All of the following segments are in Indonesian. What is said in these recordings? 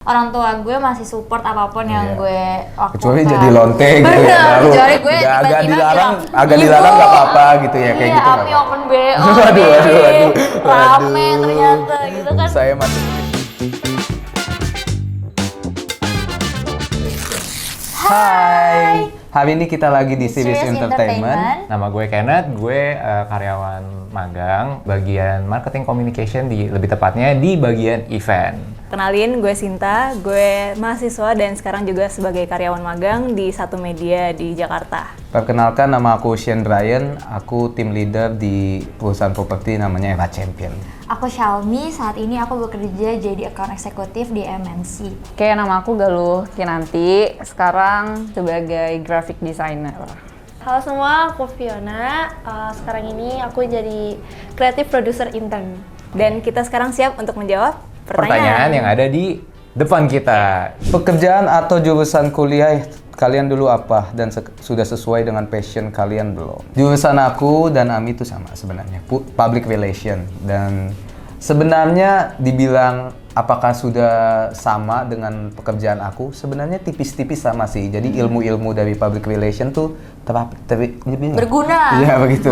Orang tua gue masih support apapun yang gue lakukan. Kecuali jadi lonte gitu ya. Kecuali gue agak dilarang, bilang, nggak apa-apa gitu ya, kayak gitu. Ami open BO, waduh. rame ternyata gitu kan. Saya masuk. Hai. Hari ini kita lagi di Serious Entertainment. Nama gue Kenneth, gue karyawan magang bagian marketing communication, lebih tepatnya di bagian event. Kenalin, gue Sinta, gue mahasiswa dan sekarang juga sebagai karyawan magang di satu media di Jakarta. Perkenalkan, nama aku Shane Ryan, aku tim leader di perusahaan properti namanya Eva Champion. Aku Shalmi, saat ini aku bekerja jadi account eksekutif di MNC. Oke, nama aku Galuh Kinanti, sekarang sebagai graphic designer. Halo semua, aku Fiona. Sekarang ini aku jadi creative producer intern. Dan kita sekarang siap untuk menjawab Pertanyaan yang ada di depan kita. Pekerjaan atau jurusan kuliah kalian dulu apa dan sudah sesuai dengan passion kalian belum? Jurusan aku dan Ami itu sama sebenarnya, public relation, dan sebenarnya dibilang apakah sudah sama dengan pekerjaan aku, sebenarnya tipis-tipis sama sih. Jadi ilmu-ilmu dari public relation tuh berguna. Iya begitu.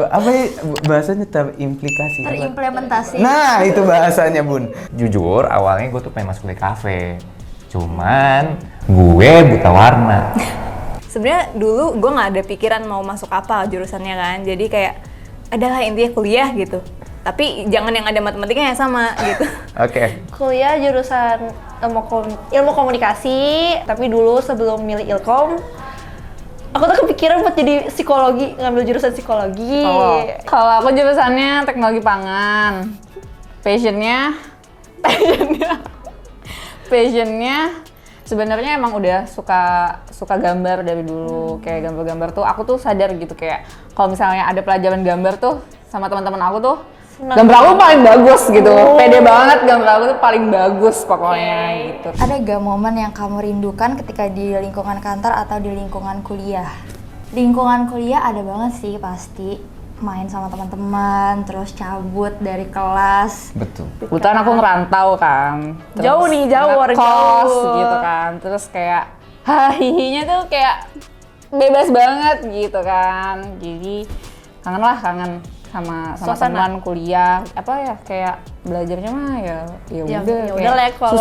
Apa ya bahasanya, terimplikasi? Terimplementasi. Nah itu bahasanya Bun. Jujur, awalnya gue tuh pengen masuk di kafe. Cuman gue buta warna. Sebenarnya dulu gue nggak ada pikiran mau masuk apa jurusannya kan. Jadi kayak adalah intinya kuliah gitu. Tapi jangan yang ada matematikanya yang sama gitu. Oke. Kuliah jurusan ilmu komunikasi, tapi dulu sebelum milih Ilkom, aku tuh kepikiran buat jadi psikologi, ngambil jurusan psikologi. Kalau aku jurusannya teknologi pangan. Passionnya sebenarnya emang udah suka gambar dari dulu. Kayak gambar-gambar tuh aku tuh sadar gitu, kayak kalau misalnya ada pelajaran gambar tuh sama teman-teman aku tuh, gambar aku paling bagus gitu. Pede banget, gambar aku tuh paling bagus pokoknya gitu. Ada gak momen yang kamu rindukan ketika di lingkungan kantor atau di lingkungan kuliah? Lingkungan kuliah ada banget sih pasti. Main sama teman-teman, terus cabut dari kelas. Betul. Kebetulan aku ngerantau kan. Jauh nih, jauh, kos jauh. gitu kan. Terus kayak hihinya tuh kayak bebas banget gitu kan. Jadi kangen sama teman kuliah. Apa ya, kayak belajarnya mah ya udah lah kalau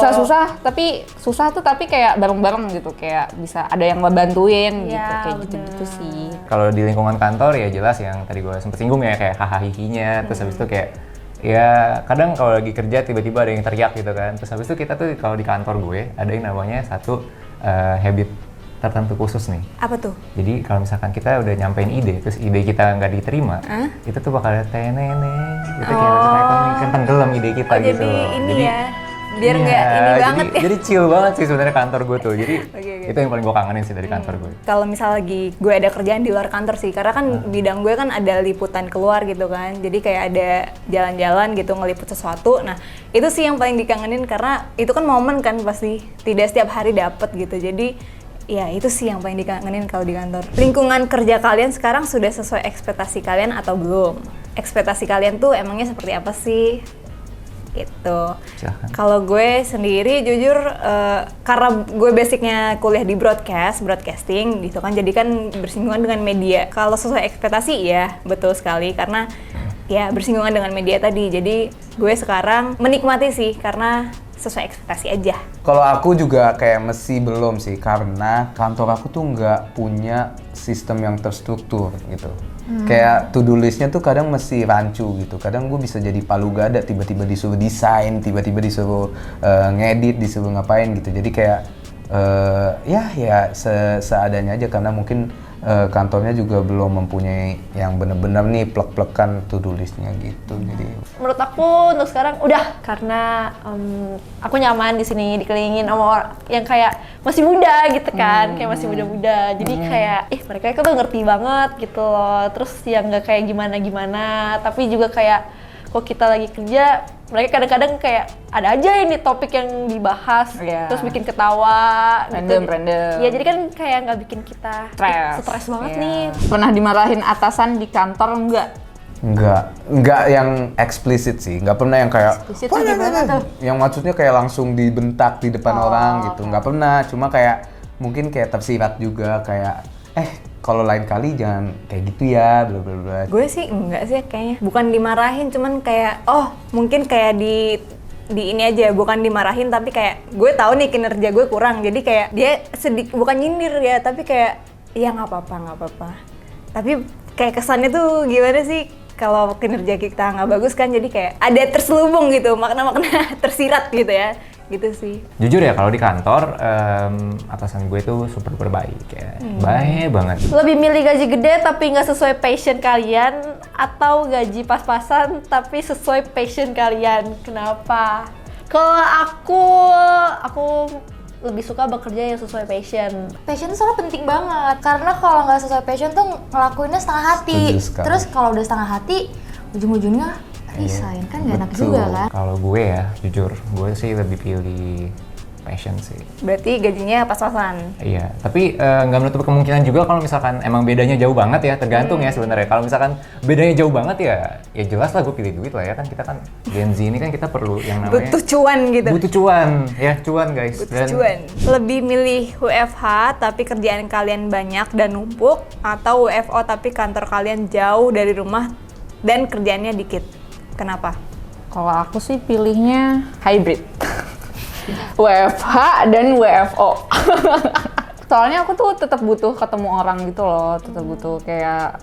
susah tapi kayak bareng-bareng gitu, kayak bisa ada yang ngebantuin gitu, kayak gitu sih. Kalau di lingkungan kantor ya jelas yang tadi gue sempet singgung ya, kayak hahaha. Terus habis itu kayak ya kadang kalau lagi kerja tiba-tiba ada yang teriak gitu kan. Terus habis itu kita tuh kalau di kantor gue ada yang namanya satu habit tertentu khusus nih. Apa tuh? Jadi kalau misalkan kita udah nyampein ide, terus ide kita nggak diterima, itu tuh bakal ada tenene, gitu kayak tenggelam ide kita gitu. Jadi ya, biar nggak ini banget ya. Jadi chill banget sih sebenarnya kantor gue tuh. Jadi itu yang paling gue kangenin sih dari kantor gue. Kalau misal lagi gue ada kerjaan di luar kantor sih, karena kan bidang gue kan ada liputan keluar gitu kan. Jadi kayak ada jalan-jalan gitu ngeliput sesuatu. Nah itu sih yang paling dikangenin, karena itu kan momen kan pasti tidak setiap hari dapet gitu. Jadi ya itu sih yang paling dikangenin kalau di kantor. Lingkungan kerja kalian sekarang sudah sesuai ekspektasi kalian atau belum? Ekspektasi kalian tuh emangnya seperti apa sih? Gitu. Kalau gue sendiri jujur karena gue basicnya kuliah di broadcasting gitu kan, jadi kan bersinggungan dengan media. Kalau sesuai ekspektasi ya betul sekali, karena ya bersinggungan dengan media tadi. Jadi gue sekarang menikmati sih karena sesuai ekspektasi aja. Kalau aku juga kayak masih belum sih, karena kantor aku tuh nggak punya sistem yang terstruktur gitu. Kayak to-do listnya tuh kadang masih rancu gitu. Kadang gue bisa jadi palu gada, tiba-tiba disuruh desain, tiba-tiba disuruh ngedit, disuruh ngapain gitu. Jadi kayak seadanya aja, karena mungkin kantornya juga belum mempunyai yang benar-benar nih plek-plekan to-do listnya gitu. Jadi Menurut aku untuk sekarang udah, karena aku nyaman di sini dikelilingin sama orang yang kayak masih muda gitu kan, kayak masih muda-muda. Jadi kayak mereka itu tuh ngerti banget gitu loh. Terus yang nggak kayak gimana-gimana, tapi juga kayak kok kita lagi kerja, mereka kadang-kadang kayak ada aja ini topik yang dibahas, terus bikin ketawa Random. Ya jadi kan kayak nggak bikin kita stres banget nih. Pernah dimarahin atasan di kantor enggak? Nggak yang eksplisit sih, nggak pernah yang kayak Eksplisit tuh gimana tuh? yang maksudnya kayak langsung dibentak di depan orang gitu, nggak pernah. Cuma kayak mungkin kayak tersirat juga kayak kalau lain kali jangan kayak gitu ya, bla bla bla. Gue sih enggak sih kayaknya. Bukan dimarahin, cuman kayak mungkin kayak di ini aja, bukan dimarahin tapi kayak gue tahu nih kinerja gue kurang. Jadi kayak dia sedikit bukan nyindir ya, tapi kayak ya nggak apa-apa. Tapi kayak kesannya tuh gimana sih kalau kinerja kita nggak bagus kan, jadi kayak ada terselubung gitu makna-makna tersirat gitu ya, gitu sih. Jujur ya kalau di kantor atasan gue tuh super baik ya, baik banget. Lebih milih gaji gede tapi nggak sesuai passion kalian, atau gaji pas-pasan tapi sesuai passion kalian? Kenapa? Kalau aku lebih suka bekerja yang sesuai passion. Passion tuh soalnya penting banget, karena kalau nggak sesuai passion tuh ngelakuinnya setengah hati. Setuju sekali. Terus kalau udah setengah hati, ujung-ujungnya resign kan nggak enak juga kan. Kalau gue ya, jujur, gue sih lebih pilih passion sih. Berarti gajinya pas-pasan. Iya, tapi nggak menutup kemungkinan juga kalau misalkan emang bedanya jauh banget ya, tergantung ya sebenarnya. Kalau misalkan bedanya jauh banget ya jelas lah gue pilih duit lah ya, kan kita kan Gen Z ini kan kita perlu yang namanya Butuh cuan gitu. butuh cuan, ya cuan guys. Butuh cuan. Lebih milih WFH tapi kerjaan kalian banyak dan numpuk, atau WFO tapi kantor kalian jauh dari rumah dan kerjaannya dikit? Kenapa? Kalau aku sih pilihnya hybrid. WFH dan WFO. Soalnya aku tuh tetap butuh ketemu orang gitu loh, tetap butuh kayak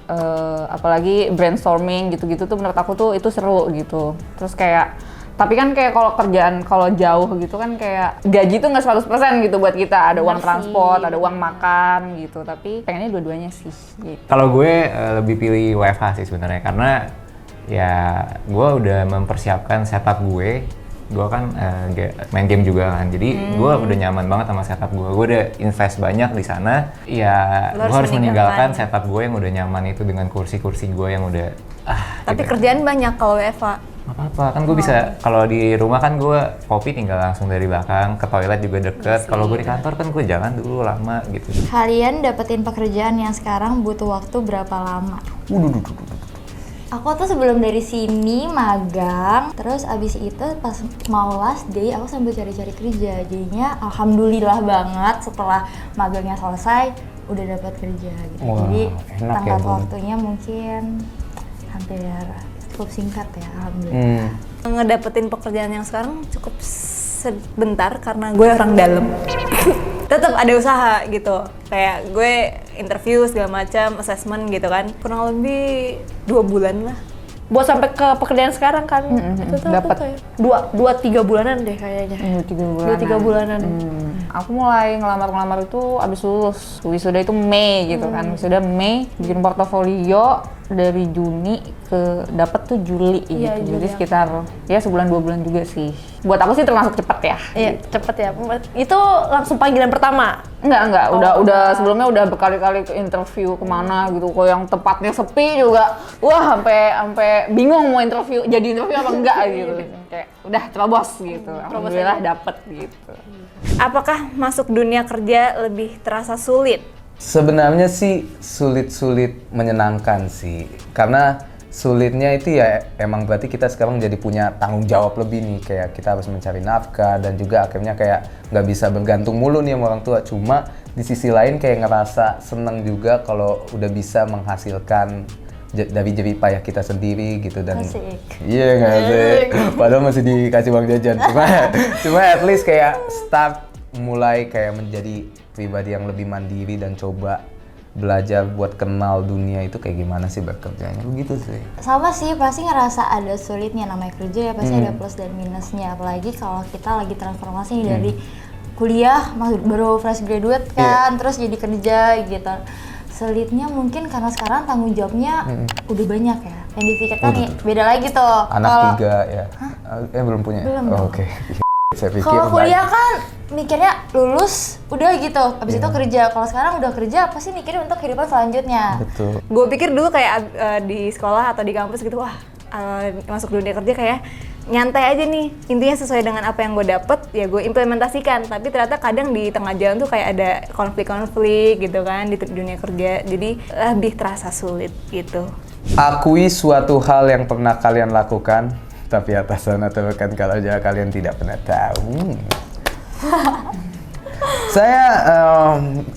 apalagi brainstorming gitu-gitu tuh menurut aku tuh itu seru gitu. Terus kayak tapi kan kayak kalau kerjaan kalau jauh gitu kan kayak gaji tuh nggak 100% gitu buat kita, ada uang transport, ada uang makan gitu. Tapi pengennya dua-duanya sih gitu. Kalau gue lebih pilih WFH sih sebenarnya, karena ya gue udah mempersiapkan setup gue kan main game juga kan, jadi gue udah nyaman banget sama setup gue udah invest banyak di sana. Ya gue harus meninggalkan setup gue yang udah nyaman itu dengan kursi-kursi gue yang udah Tapi gitu. kerjaan banyak kalau WFH. Nggak apa-apa, kan gue bisa, kalau di rumah kan gue kopi tinggal langsung dari belakang, ke toilet juga deket. Kalau gue di kantor kan gue jalan dulu lama gitu. Kalian dapetin pekerjaan yang sekarang butuh waktu berapa lama? Aku tuh sebelum dari sini magang, terus abis itu pas mau last day aku sambil cari-cari kerja. Jadinya alhamdulillah banget setelah magangnya selesai udah dapat kerja gitu. Wah, Jadi enak tenggat ya, Bu. waktunya mungkin hampir cukup singkat ya, alhamdulillah. Ngedapetin pekerjaan yang sekarang cukup sebentar karena gue orang dalam. Tetap ada usaha gitu, kayak gue interview segala macam, assessment gitu kan, kurang lebih 2 bulan lah. Buat sampai ke pekerjaan sekarang kan, itu tuh Dapet. dua tiga bulanan deh kayaknya. 3 bulanan. Aku mulai ngelamar itu abis lulus. Wisuda itu Mei gitu kan. Wisuda Mei, bikin portofolio dari Juni ke dapet tuh Juli Iya, gitu. Juli Jadi sekitar ya sebulan 2 bulan juga sih. Buat aku sih termasuk cepet ya. Iya, cepet ya. Itu langsung panggilan pertama. Enggak, udah sebelumnya udah berkali-kali ke interview kemana gitu. Kok yang tempatnya sepi juga, wah sampai bingung mau jadi interview apa enggak gitu. Kayak udah terobos gitu. Alhamdulillah dapet gitu. Apakah masuk dunia kerja lebih terasa sulit? Sebenarnya sih sulit-sulit menyenangkan sih, karena sulitnya itu ya emang berarti kita sekarang jadi punya tanggung jawab lebih nih, kayak kita harus mencari nafkah dan juga akhirnya kayak nggak bisa bergantung mulu nih sama orang tua. Cuma di sisi lain kayak ngerasa seneng juga kalau udah bisa menghasilkan dari jerih payah kita sendiri gitu. Dan Asik. iya nggak sih, padahal masih dikasih uang jajan. Cuma at least kayak start mulai kayak menjadi pribadi yang lebih mandiri dan coba belajar buat kenal dunia itu kayak gimana sih bekerjanya, begitu sih. Sama sih, pasti ngerasa ada sulitnya, namanya kerja ya pasti ada plus dan minusnya. Apalagi kalau kita lagi transformasi nih dari kuliah, baru fresh graduate kan, terus jadi kerja gitu. Sulitnya mungkin karena sekarang tanggung jawabnya udah banyak ya. Yang dipikirkan nih beda lagi tuh. Anak 3 ya? Belum punya? Belum Oh, dong. oke. Saya pikir Kalau kuliah baik. kan mikirnya lulus udah gitu, habis itu kerja. Kalau sekarang udah kerja pasti mikirin untuk kehidupan selanjutnya. Betul. Gue pikir dulu kayak di sekolah atau di kampus gitu, wah masuk dunia kerja kayak nyantai aja nih, intinya sesuai dengan apa yang gue dapet ya gue implementasikan. Tapi ternyata kadang di tengah jalan tuh kayak ada konflik-konflik gitu kan di dunia kerja, jadi lebih terasa sulit gitu. Akui suatu hal yang pernah kalian lakukan, tapi atasan atau rekan kalau aja kalian tidak pernah tahu. Saya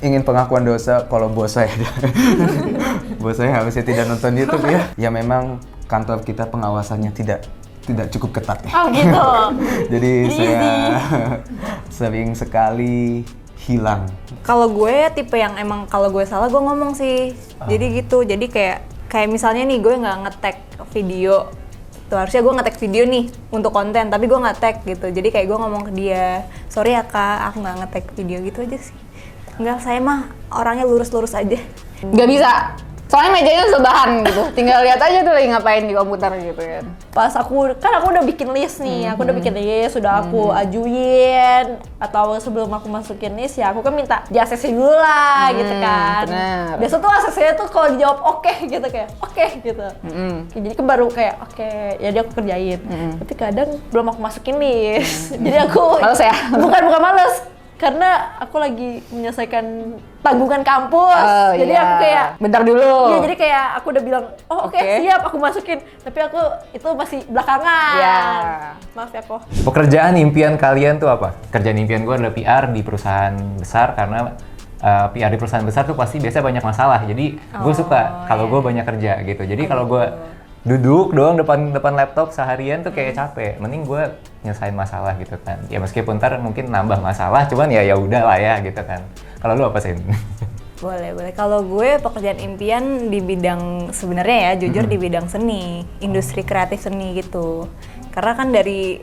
ingin pengakuan dosa kalau bos saya. Bos saya harusnya tidak nonton YouTube ya. Ya memang kantor kita pengawasannya tidak cukup ketat ya. Oh gitu. Jadi saya sering sekali hilang. Kalau gue tipe yang emang kalau gue salah gue ngomong sih. Jadi gitu. Jadi kayak misalnya nih gue nggak nge-tag video. Tuh harusnya gue nge-tag video nih untuk konten, tapi gue nggak tag gitu. Jadi kayak gue ngomong ke dia, sorry ya kak, aku nggak nge-tag video gitu aja sih. Enggak, saya mah orangnya lurus-lurus aja. Nggak bisa. Soalnya mejanya sebelahan gitu. Tinggal lihat aja tuh lagi ngapain di komputer gitu kan. Pas aku udah bikin list nih, aku udah bikin list, sudah aku ajuin atau sebelum aku masukin list ya aku kan minta di ACC dulu lah gitu kan. bener. Biasa tuh ACC-nya tuh kalau dijawab oke gitu kayak oke gitu. Jadi kan baru kayak oke, jadi aku kerjain. Tapi kadang belum aku masukin list. Jadi aku Males ya? Bukan males. Karena aku lagi menyelesaikan tanggungan kampus, jadi iya. aku kayak bentar dulu. iya, jadi kayak aku udah bilang, oh oke, Oke. siap aku masukin. Tapi aku itu masih belakangan. Iya. Maaf ya kok. Pekerjaan impian kalian tuh apa? Kerjaan impian gue adalah PR di perusahaan besar karena PR di perusahaan besar tuh pasti biasa banyak masalah. Jadi gue suka kalau gue banyak kerja gitu. Jadi kalau gue duduk doang depan laptop seharian tuh kayak capek. Mending gue nyelesain masalah gitu kan. Ya meskipun ntar mungkin nambah masalah, cuman ya udah lah ya gitu kan. Kalau lu apa sih? Boleh. Kalau gue pekerjaan impian di bidang sebenarnya ya jujur di bidang seni, industri kreatif seni gitu. Karena kan dari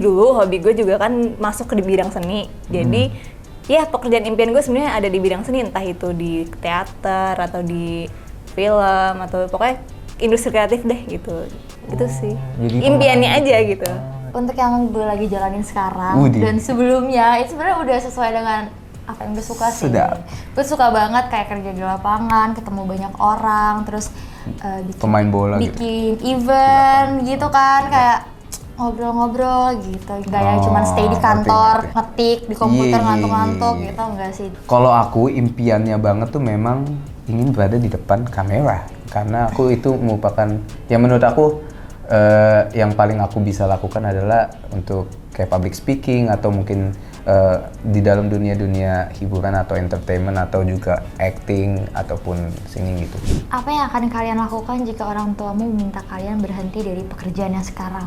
dulu hobi gue juga kan masuk ke di bidang seni. Jadi ya pekerjaan impian gue sebenarnya ada di bidang seni, entah itu di teater atau di film atau pokoknya industri kreatif deh gitu. Itu sih. Jadi Impiannya aja gitu. Untuk yang gue lagi jalanin sekarang Widih. dan sebelumnya itu sebenarnya udah sesuai dengan apa yang gue suka sih. Sedap. Gue suka banget kayak kerja di lapangan, ketemu banyak orang, terus bikin, Pemain bola gitu. bikin event gitu kan, kayak ngobrol-ngobrol gitu. Gak yang cuman stay di kantor, ngerti. ngetik di komputer Iya. ngantuk-ngantuk gitu, enggak sih. Kalau aku impiannya banget tuh memang ingin berada di depan kamera. Karena aku itu merupakan, yang menurut aku yang paling aku bisa lakukan adalah untuk kayak public speaking atau mungkin di dalam dunia hiburan atau entertainment atau juga acting ataupun singing gitu. Apa yang akan kalian lakukan jika orang tuamu meminta kalian berhenti dari pekerjaan yang sekarang?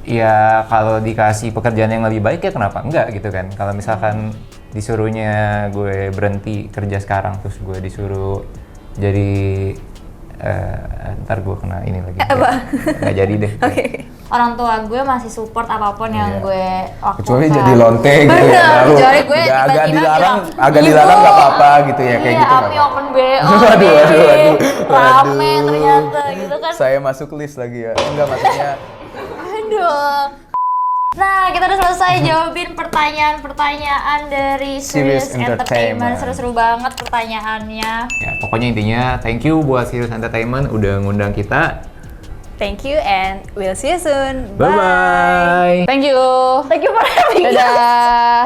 Ya kalau dikasih pekerjaan yang lebih baik ya kenapa enggak gitu kan. Kalau misalkan disuruhnya gue berhenti kerja sekarang terus gue disuruh jadi ntar gue kena ini lagi. Apa? Nggak jadi deh. Oke. Orang tua gue masih support apapun yang gue lakukan. Kecuali jadi lonte gitu ya. Bener, baru kecuali gue agak tiba-tiba dilarang, bilang, agak "Ibu, dilarang nggak apa-apa gitu ya kayak iya, gitu. nggak Api apa-apa. open BO Waduh, nih. waduh. Rame ternyata gitu kan. Saya masuk list lagi ya. Enggak maksudnya. Aduh. Nah, kita udah selesai jawabin pertanyaan-pertanyaan dari Serious Serious Entertainment. Entertainment. Seru-seru banget pertanyaannya. Ya pokoknya intinya thank you buat Serious Entertainment udah ngundang kita. Thank you and we'll see you soon. Bye bye. Thank you. Thank you for having us. Dadah.